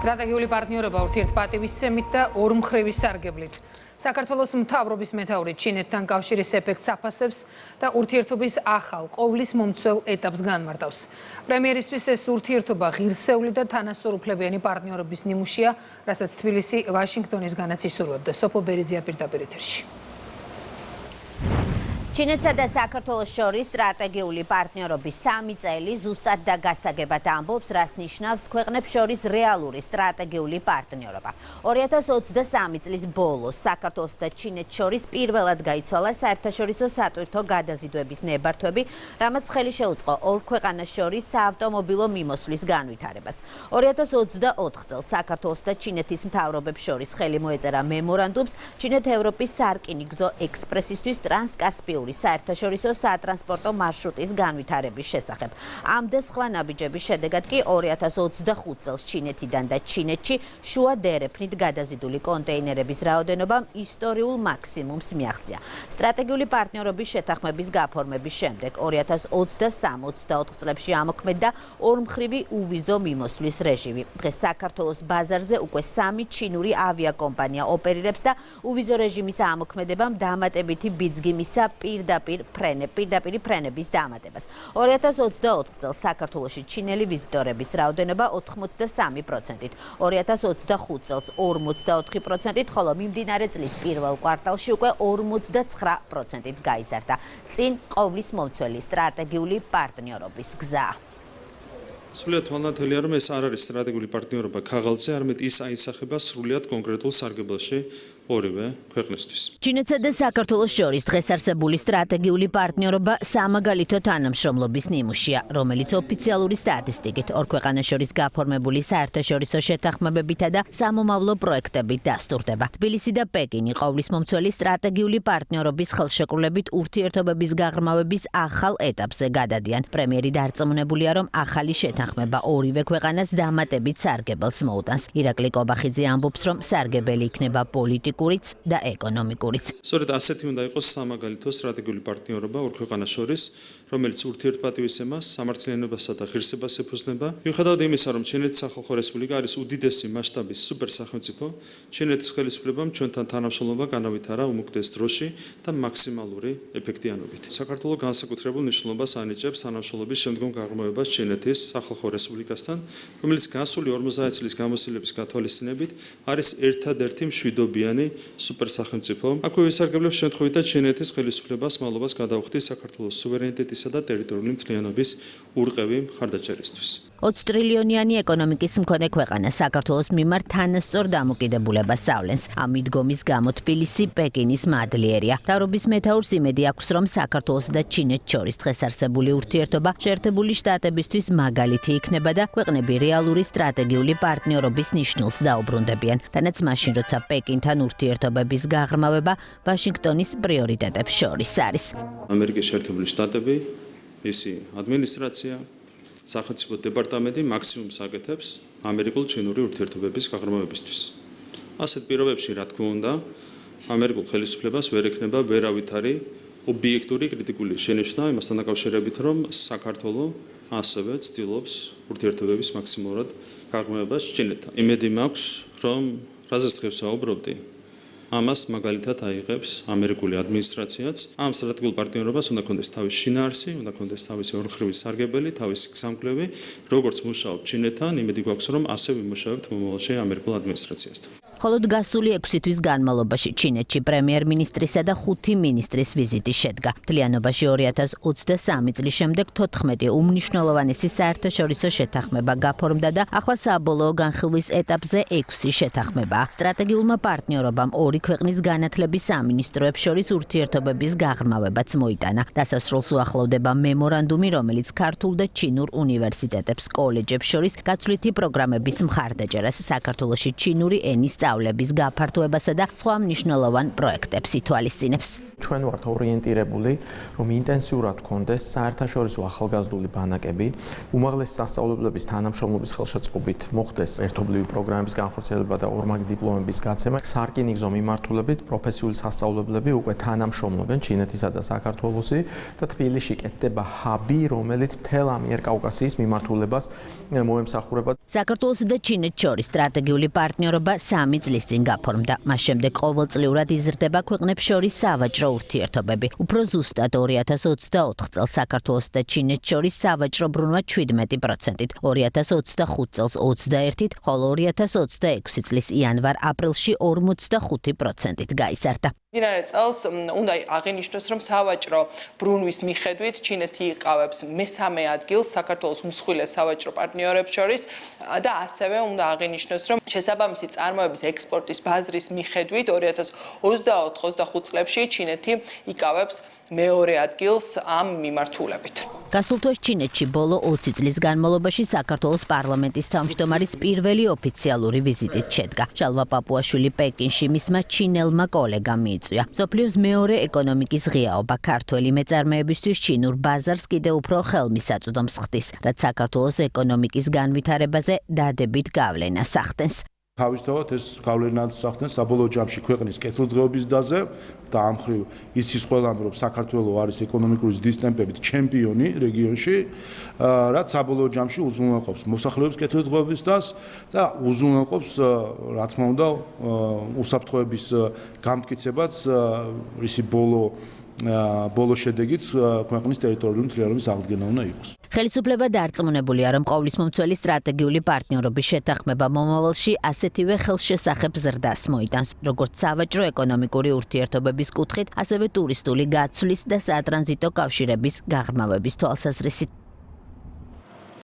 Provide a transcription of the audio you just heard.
სტრატეგიული პარტნიორობა ურთიერთპატივისცემით და ორმხრივი სარგებლით. საქართველოს მთავრობის მეთაური ჩინეთთან კავშირის ეფექტს აფასებს და ურთიერთობის ახალ ყოვლის მომცველ ეტაპს განმარტავს. პრემიერისთვის ეს ურთიერთობა ღირსეული და თანასწორუფლებიანი პარტნიორობის ნიმუშია, რასაც თბილისი ვაშინგტონისგანაც ისურვებდა. სოფო ბერიძია პირდაპირ ეთერში. ჩინეთსა და საქართველოს შორის სტრატეგიული პარტნიორობის 3 წელი ზუსტად და გასაგებად ამბობს, რაც ნიშნავს ქვეყნებს შორის რეალური სტრატეგიული პარტნიორობა. 2023 წლის ბოლოს საქართველოს და ჩინეთს შორის პირველად გაიცვალა საერთაშორისო სატვირთო გადაზიდვების ნებართვები, რამაც ხელი შეუწყო ორ ქვეყანას შორის საავტომობილო მიმოსვლის განვითარებას. 2024 წელს საქართველოს და ჩინეთის მთავრობებს შორის ხელი მოეწერა მემორანდუმს ჩინეთ-ევროპის სარკინიგზო ექსპრესისთვის ტრანსკასპიური საერთაშორისო სატრანსპორტო მარშრუტის განვითარების შესახებ. ამ და სხვა ნაბიჯების შედეგად კი 2025 წელს ჩინეთიდან და ჩინეთში შუა დერეფნით გადაზიდული კონტეინერების რაოდენობამ ისტორიულ მაქსიმუმს მიაღწია. სტრატეგიული პარტნიორობის შეთანხმების გაფორმების შემდეგ 2023-24 წლებში ამოქმედდა ორმხრივი უვიზო მიმოსვლის რეჟიმი. დღეს საქართველოს ბაზარზე უკვე 3 ჩინური ავიაკომპანია ოპერირებს და უვიზო რეჟიმის ამოქმედებამ დამატებითი ბიძგი მისცა პირდაპირ ფრენების დამატებას. 2024 წელს საქართველოში ჩინელი ვიზიტორების რაოდენობა 83%-ით, 2025 წელს 44%-ით, ხოლო მიმდინარე წლის პირველ კვარტალში უკვე 49%-ით გაიზარდა. წინ ყოვლის მომცველი სტრატეგიული პარტნიორობის გზა. სრულიად თვალნათელია, რომ ეს არ არის სტრატეგიული პარტნიორობა ქაღალდზე, არამედ ის აისახება სრულიად კონკრეტულ სარგებლოში ორივე ქვეყნისთვის. ჩინეთსა და საქართველოს შორის დღეს არსებული სტრატეგიული პარტნიორობა სამაგალითო თანამშრომლობის ნიმუშია, რომელიც ოფიციალური სტატისტიკით ორ ქვეყანას შორის გაფორმებული საერთაშორისო შეთანხმებებითა და სამომავლო პროექტებით დასტურდება. თბილისი და პეკინი ყოვლის მომცველი სტრატეგიული პარტნიორობის ხელშეკრულებით ურთიერთობების გაღრმავების ახალ ეტაპზე გადადიან. პრემიერი დარწმუნებულია, რომ ახალი შეთანხმება ორივე ქვეყანას დამატებით სარგებელს მოუტანს. ირაკლი კობახიძე ამბობს, რომ სარგებელი იქნება პოლიტიკური და ეკონომიკურიც. სწორედ ასეთი უნდა იყოს სამაგალითო სტრატეგიული პარტნიორობა ორ ქვეყანას შორის, რომელიც ურთიერთპატივისცემას, სამართლიანობასა და ღირსებას ეფუძნება. მიუხედავად იმისა, რომ ჩინეთის სახალხო რესპუბლიკა არის უდიდესი მასშტაბის სუპერსახელმწიფო, ჩინეთის ხელისუფლებამ ჩვენთან თანამშრომლობა განავითარა უმუქდეს დროში და მაქსიმალური ეფექტიანობით. საქართველო განსაკუთრებულ მნიშვნელობას ანიჭებს თანამშრომლობის შემდგომ გაღრმავებას ჩინეთის სახალხო რესპუბლიკასთან, რომელიც გასული 50 წლის გამოცდილების გათვალისწინებით არის ერთადერთი მშვიდობიანი სუპერსახელმწიფო. აქვე ვისარგებლებს შემთხვევით ჩინეთის ხელისუფლებას მალობას გადაუხდის საქართველოს სუვერენიტეტისა და ტერიტორიული მთლიანობის ურყევი მხარდაჭერისთვის. 20 ტრილიონიანი ეკონომიკის მქონე ქვეყანა საქართველოს მიმართ თანასწორ დამოკიდებულებას ავლენს. ამ მიდგომის გამო თბილისი პეკინის მადლიერია. მთავრობის მეთაურს იმედი აქვს, რომ საქართველოს და ჩინეთს შორის დღეს არსებული ურთიერთობა შეერთებული შტატებისთვის მაგალითი იქნება და ქვეყნები რეალური სტრატეგიული პარტნიორობის ნიშნულს დაუბრუნდებიან. თანაც მაშინ, როცა პეკინთან ურთიერთობების გაღრმავება ვაშინგტონის პრიორიტეტებს შორის არის. ამერიკის შეერთებული შტატები, მისი ადმინისტრაცია, სახელმწიფო დეპარტამენტი მაქსიმუმს აკეთებს ამერიკულ-ჩინური ურთიერთობების გაღრმავებისთვის. ასეთ პირობებში, რა თქმა უნდა, ამერიკულ ხელისუფლებას ვერ ექნება ვერავითარი ობიექტური კრიტიკული შენიშვნა იმასთან დაკავშირებით, რომ საქართველო ასევე ცდილობს ურთიერთობების მაქსიმალურად გაღრმავებას ჩინეთთან. იმედი მაქვს, რომ რაზეც დღეს ვსაუბრობდი, ამას მაგალითად აიღებს ამერიკული ადმინისტრაციაც. ამ სტრატეგიულ პარტნიორობას უნდა კონდეს თავისი შინაარსი, უნდა კონდეს თავისი ორმხრივი სარგებელი, თავისი გზამკვლევი, როგორც მუშაობ ჩინეთთან, იმედი გვაქვს, რომ ასე ვიმუშავებთ მომავალში ამერიკულ ადმინისტრაციასთან. მხოლოდ გასული 6 თვის განმავლობაში ჩინეთში პრემიერ-მინისტრისა და 5 მინისტრის ვიზიტი შედგა. მთლიანობაში 2023 წლის შემდეგ 14 უმნიშვნელოვანესი საერთაშორისო შეთანხმება გაფორმდა და ახლა საბოლოო განხილვის ეტაპზე 6 შეთანხმებაა. სტრატეგიულმა პარტნიორობამ ორი ქვეყნის განათლების სამინისტროებს შორის ურთიერთობების გაღრმავებაც მოიტანა. დასასრულს უახლოვდება მემორანდუმი, რომელიც ქართულ და ჩინურ უნივერსიტეტებს, კოლეჯებს შორის გაცვლითი პროგრამების მხარდაჭერას, საქართველოში ჩინური ენის სწავლების გაფართოებასა და სხვა მნიშვნელოვან პროექტებს ითვალისწინებს. ჩვენ ვართ ორიენტირებული, რომ ინტენსიურად გქონდეს საერთაშორისო ახალგაზრდული ბანაკები, უმაღლესი სასწავლებლების თანამშრომლობის ხელშეწყობით მოხდეს ერთობლივი პროგრამების განხორციელება და ორმაგი დიპლომების გაცემა. სარკინიგზო მიმართულებით პროფესიული სასწავლებლები უკვე თანამშრომლობენ ჩინეთისა და საქართველოსი და თბილისში კეთდება ჰაბი, რომელიც მთელ ამიერკავკასიის მიმართულებას მოემსახურება. საქართველოსა და ჩინეთს შორის სტრატეგიული პარტნიორობა 3 წლის წინ გაფორმდა. მას შემდეგ ყოველწლიურად იზრდება ქვეყნებს შორის სავაჭრო ურთიერთობები. უფრო ზუსტად 2024 წელს საქართველოსა და ჩინეთს შორის სავაჭრო ბრუნვა 17%-ით, 2025 წელს 21%-ით, ხოლო 2026 წლის იანვარ-აპრილში 45%-ით გაიზარდა. მდინარე წელს უნდა აღინიშნოს, რომ სავაჭრო ბრუნვის მიხედვით ჩინეთი იკავებს მესამე ადგილს საქართველოს უმსხვილეს სავაჭრო პარტნიორებს შორის და ასევე უნდა აღინიშნოს, რომ შესაბამისი წარმოების ექსპორტის ბაზრის მიხედვით 2024-25 წლებში ჩინეთი იკავებს მეორე ადგილს ამ მიმართულებით. გასულ თვეს ჩინეთში ბოლო 20 წლის განმავლობაში საქართველოს პარლამენტის თავმჯდომარის პირველი ოფიციალური ვიზიტით შედგა. ჟალვა პაპუაშვილი პეკინში მისმა ჩინელმა კოლეგამ მიიწვია. მსოფლიოს მეორე ეკონომიკის ღიაობა ქართველი მეწარმეებისთვის ჩინურ ბაზარს კიდევ უფრო ხელმისაწვდომს ხდის, რაც საქართველოს ეკონომიკის განვითარებაზე დადებით გავლენას ახდენს. თავისთავად ეს გავლენას ახდენს საბოლოო ჯამში ქვეყნის კეთილდღეობის დაზე და ამ მხრივ იცის ყველამ, რომ საქართველო არის ეკონომიკური ზრდის ტემპებით ჩემპიონი რეგიონში, რაც საბოლოო ჯამში უზრუნველყოფს მოსახლეობის კეთილდღეობის დას და უზრუნველყოფს, რა თქმა უნდა, უსაფრთხოების გამტკიცებაც ისი ბოლო შედეგიც ქვეყნის ტერიტორიული მთლიანობის აღდგენა უნდა იყოს. ხელისუფლება დარწმუნებულია, რომ ყოვლისმომცველი სტრატეგიული პარტნიორობის შეთანხმება მომავალში ასეთივე ხელშესახებ ზრდას მოიტანს, როგორც სავაჭრო ეკონომიკური ურთიერთობების კუთხით, ასევე ტურისტული გაცვლის და სატრანზიტო კავშირების გაღრმავების თვალსაზრისით.